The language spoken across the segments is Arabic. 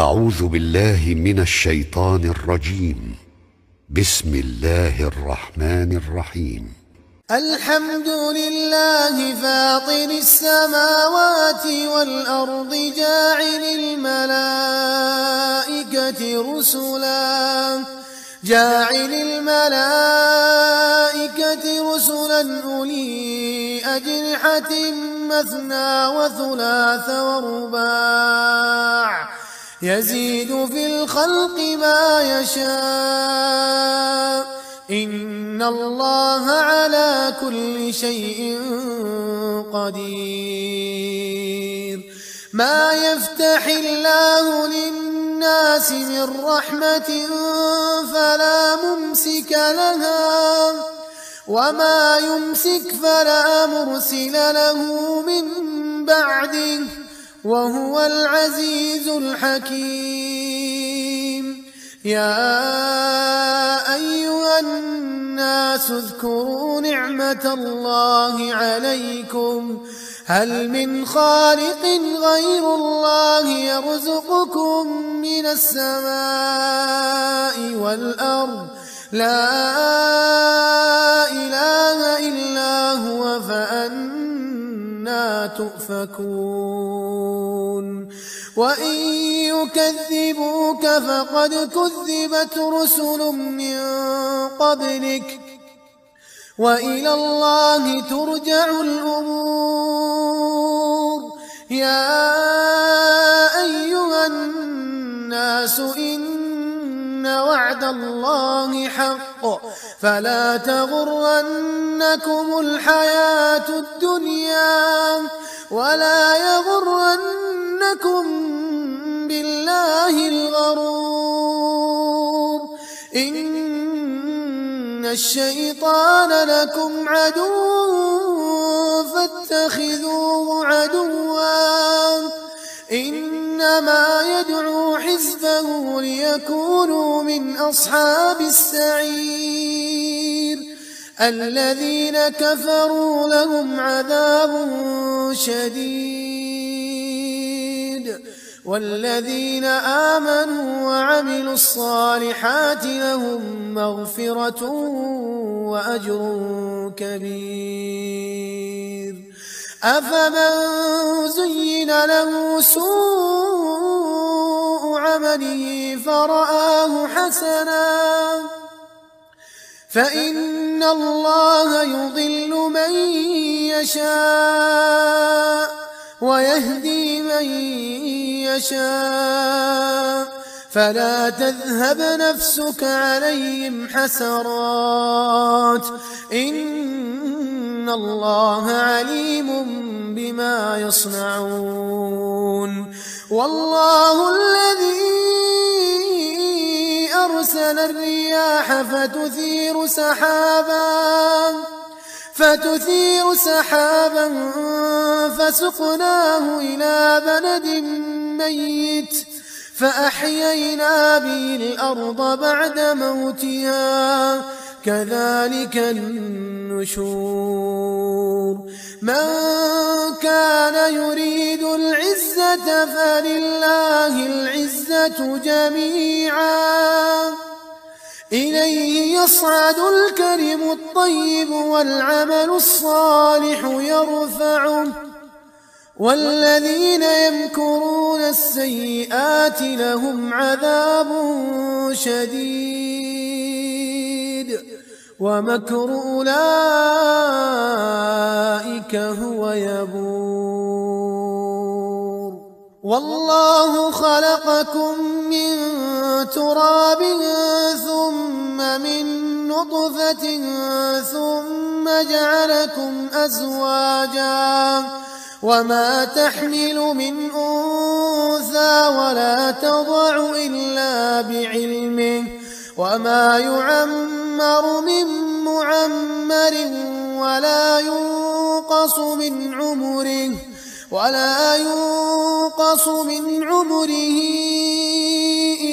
أعوذ بالله من الشيطان الرجيم. بسم الله الرحمن الرحيم. الحمد لله فاطر السماوات والأرض جاعل الملائكة رسلا أولي أجنحة مثنى وثلاث ورباع يزيد في الخلق ما يشاء إن الله على كل شيء قدير. ما يفتح الله للناس من رحمة فلا ممسك لها وما يمسك فلا مرسل له من بعده وهو العزيز الحكيم. يا أيها الناس اذكروا نعمة الله عليكم هل من خالق غير الله يرزقكم من السماء والأرض لا إله إلا هو فأنى تؤفكون. وإن يكذبوك فقد كذبت رسل من قبلك وإلى الله ترجع الأمور. يا أيها الناس إن وعد الله حق فلا تغرنكم الحياة الدنيا ولا يغرنكم بالله الغرور. إن الشيطان لكم عدو فاتخذوه عدوا إنما يدعو حزبه ليكونوا من أصحاب السعير. الذين كفروا لهم عذاب شديد والذين آمنوا وعملوا الصالحات لهم مغفرة وأجر كبير. أفمن زين له سوء عمله فرآه حسنا فإن الله يضل من يشاء ويهدي من يشاء فلا تذهب نفسك عليهم حسرات إن الله عليم بما يصنعون. والله الذي أرسل الرياح فتثير سحابا فسقناه إلى بلد ميت فأحيينا به الأرض بعد موتها كذلك النشور. من كان يريد العزة فلله العزة جميعا إليه يصعد الكلم الطيب والعمل الصالح يرفعه والذين يمكرون السيئات لهم عذاب شديد ومكر أولئك هو يبور. والله خلقكم من تراب ثم من نطفة ثم جعلكم أزواجا وما تحمل من أنثى ولا تضع إلا بعلمه وما يعمر من معمر ولا ينقص من عمره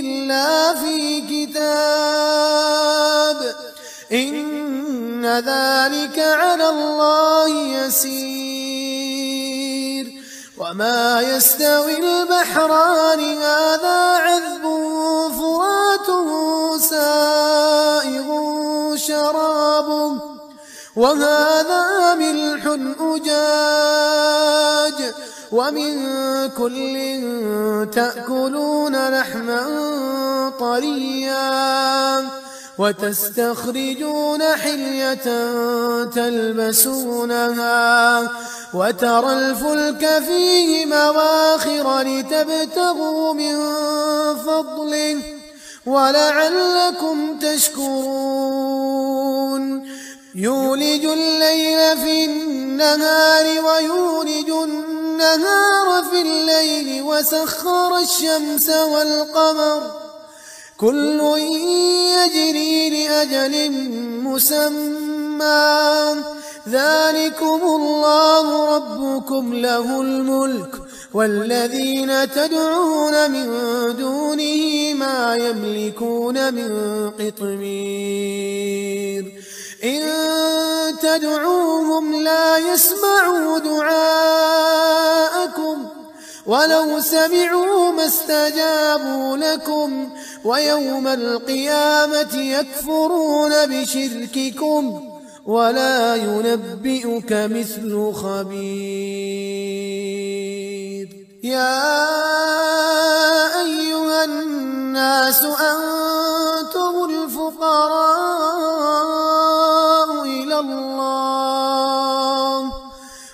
إلا في كتاب إن ذلك على الله يسير. وما يستوي البحران هذا عذب فراته سائغ شرابه وهذا ملح أجاج ومن كل تأكلون لحما طريا وتستخرجون حلية تلبسونها وترى الفلك فيه مواخر لتبتغوا من فضله ولعلكم تشكرون يولج الليل في النهار ويولج النهار في الليل وسخر الشمس والقمر كل يجري لأجل مسمى ذلكم الله ربكم له الملك والذين تدعون من دونه ما يملكون من قطمير إن تدعوهم لا يسمعوا دعاءكم ولو سمعوا ما استجابوا لكم ويوم القيامة يكفرون بشرككم ولا ينبئك مثل خبير يا أيها الناس أنتم الفقراء إلى الله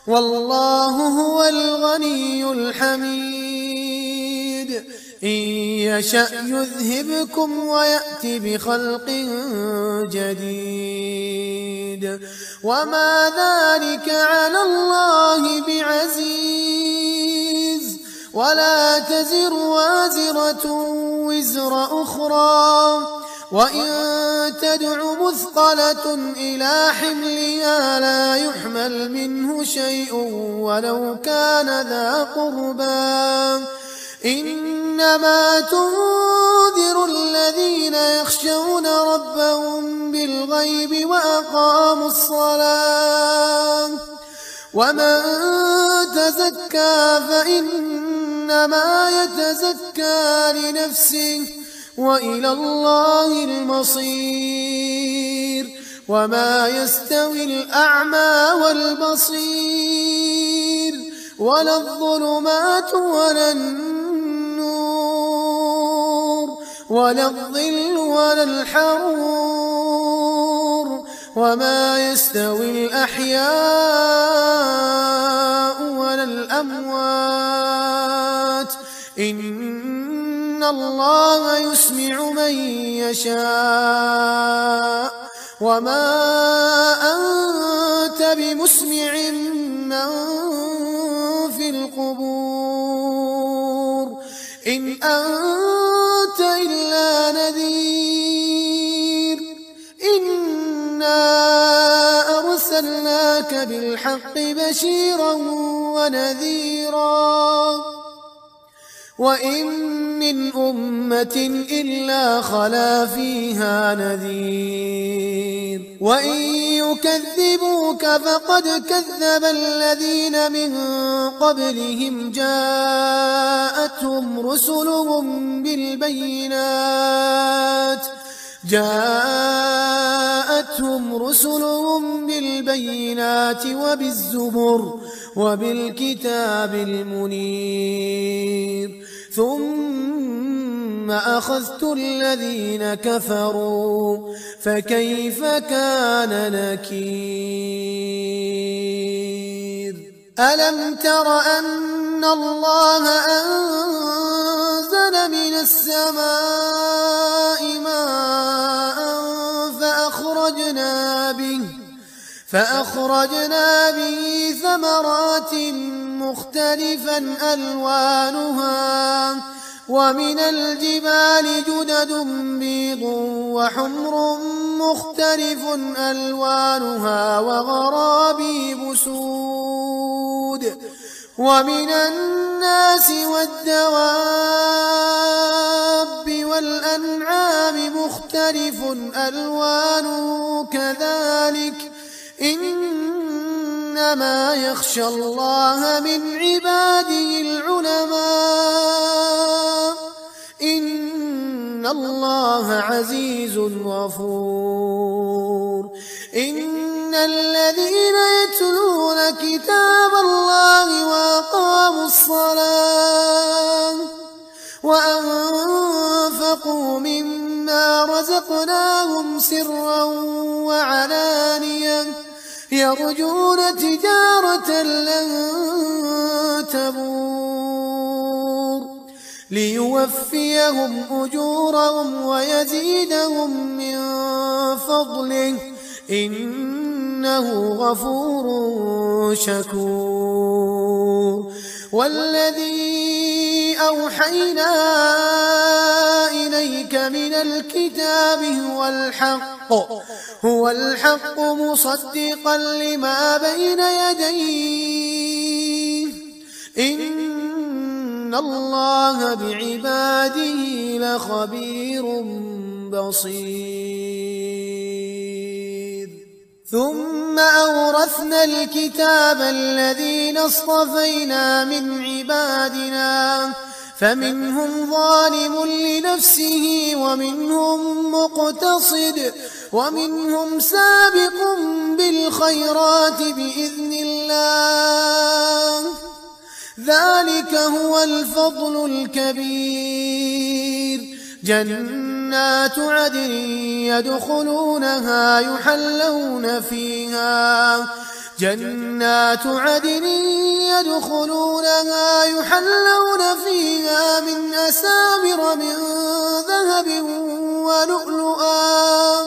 والله هو الغني الحميد إن يشأ يذهبكم ويأتي بخلق جديد وما ذلك على الله بعزيز ولا تزر وازرة وزر أخرى وإن تدع مثقلة إلى حملها لا يحمل منه شيء ولو كان ذا قربى إنما تنذر الذين يخشون ربهم بالغيب وأقاموا الصلاة ومن تزكى فإنما يتزكى لنفسه وإلى الله المصير وما يستوي الأعمى والبصير ولا الظلمات ولا النور ولا الظل ولا الحرور وما يستوي الأحياء ولا الأموات إن الله يسمع من يشاء وما أنت بمسمع من في القبور إن أنت إلا نذير إنا أرسلناك بالحق بشيرا ونذيرا وإن من أمة إلا خلا فيها نذير وإن يكذبوك فقد كذب الذين من قبلهم جاءتهم رسلهم بالبينات وبالزبر وبالكتاب المنير ثم أخذت الذين كفروا فكيف كان نكير ألم تر أن الله أنزل من السماء ماء فأخرجنا به ثمرات مختلفا ألوانها ومن الجبال جدد بيض وحمر مختلف ألوانها وغرابيب سود ومن الناس والدواب والأنعام مختلف ألوانه كذلك إنا إنما يخشى الله من عباده العلماء إن الله عزيز غفور إن الذين يتلون كتاب الله وأقاموا الصلاة وأنفقوا مما رزقناهم سرا وعلانية يرجون تجارة لن تبور ليوفيهم أجورهم ويزيدهم من فضله إنه غفور شكور والذي أوحينا إليك من الكتاب هو الحق مصدقا لما بين يديه إن الله بعباده لخبير بصير ثم أورثنا الكتاب الذين اصطفينا من عبادنا فمنهم ظالم لنفسه ومنهم مقتصد ومنهم سابق بالخيرات بإذن الله ذلك هو الفضل الكبير جنات عدن يدخلونها يحلون فيها من أساور من ذهب ولؤلؤا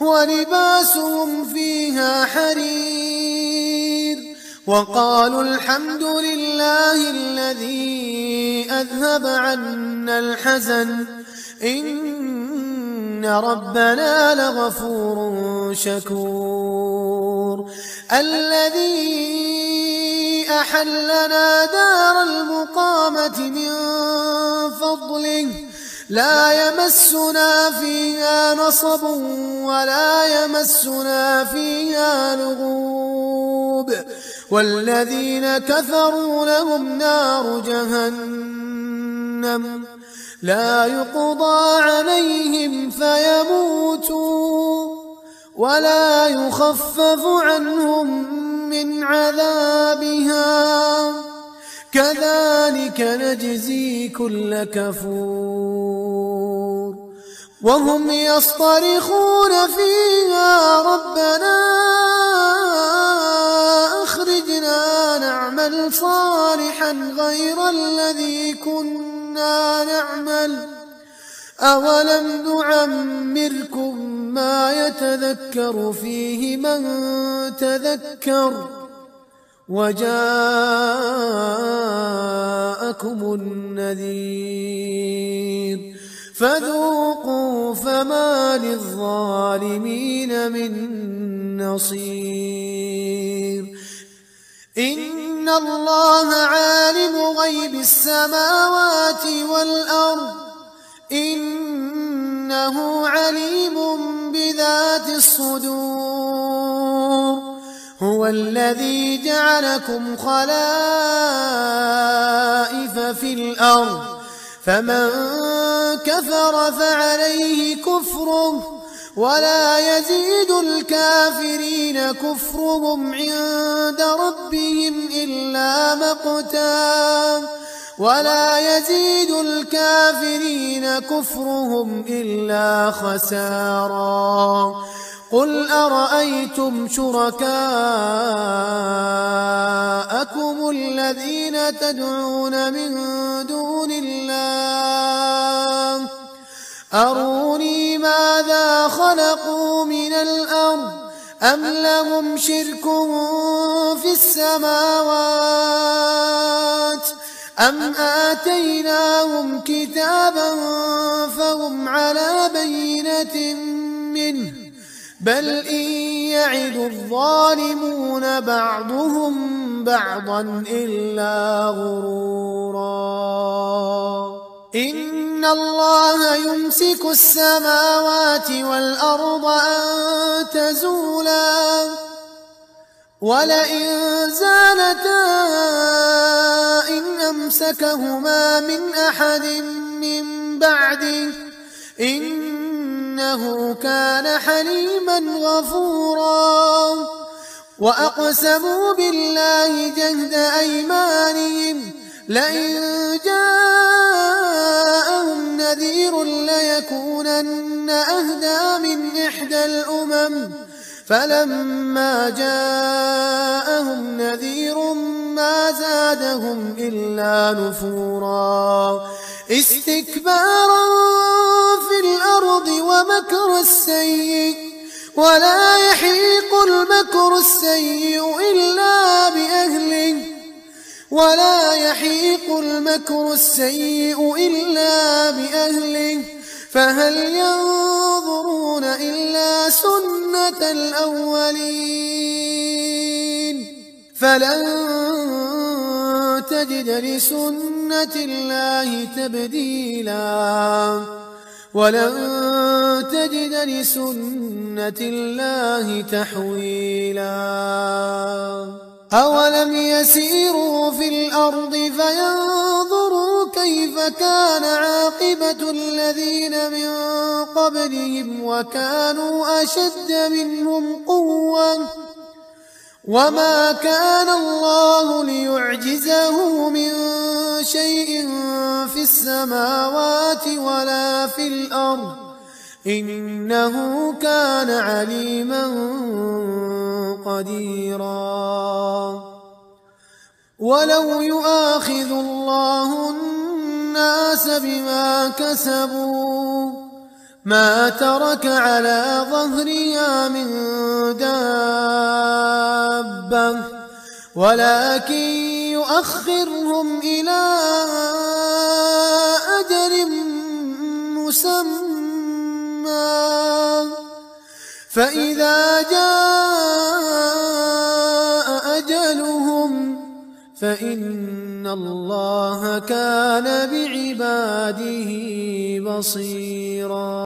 ولباسهم فيها حرير وقالوا الحمد لله الذي أذهب عنا الحزن إن ربنا لغفور شكور الذي أحلنا دار المقامة من فضله لا يمسنا فيها نصب ولا يمسنا فيها لغوب والذين كفروا لهم نار جهنم لا يقضى عليهم فيموتوا ولا يخفف عنهم من عذابها كذلك نجزي كل كفور وهم يصطرخون فيها ربنا أخرجنا نعمل صالحا غير الذي كنا نعمل أولم نعمركم ما يتذكر فيه من تذكر وجاءكم النذير فذوقوا فما للظالمين من نصير إن الله عالم غيب السماوات والأرض إنه عليم بذات الصدور هو الذي جعلكم خلائف في الأرض فمن كفر فعليه كفره ولا يزيد الكافرين كفرهم عند ربهم إلا مقتا ولا يزيد الكافرين كفرهم إلا خسارا قل أرأيتم شركاءكم الذين تدعون من دون الله أروني ماذا خلقوا من الأرض أم لهم شرك في السماوات أم آتيناهم كتابا فهم على بينة منه بل إن يعد الظالمون بعضهم بعضا إلا غرورا إن الله يمسك السماوات والأرض أن تزولا ولئن زالتا إن أمسكهما من أحد من بعده إنه كان حليما غفورا وأقسموا بالله جهد أيمانهم لئن جاءهم نذير ليكونن أهدى من إحدى الأمم فلما جاءهم نذير ما زادهم إلا نفورا استكبارا في الأرض ومكر السيء ولا يحيق المكر السيء إلا بأهله فهل ينظرون إلا سنة الأولين فلن تجد لسنة الله تبديلا ولن تجد لسنة الله تحويلا أولم يسيروا في الأرض فينظروا كيف كان عاقبة الذين من قبلهم وكانوا أشد منهم قوة وما كان الله ليعجزه من شيء في السماوات ولا في الأرض إنه كان عليما قديرا ولو يؤاخذ الله الناس بما كسبوا ما ترك على ظهرها من دابة ولكن يؤخرهم إلى أجل مسمى فإذا جاء أجلهم فإن الله كان بعباده بصيرا.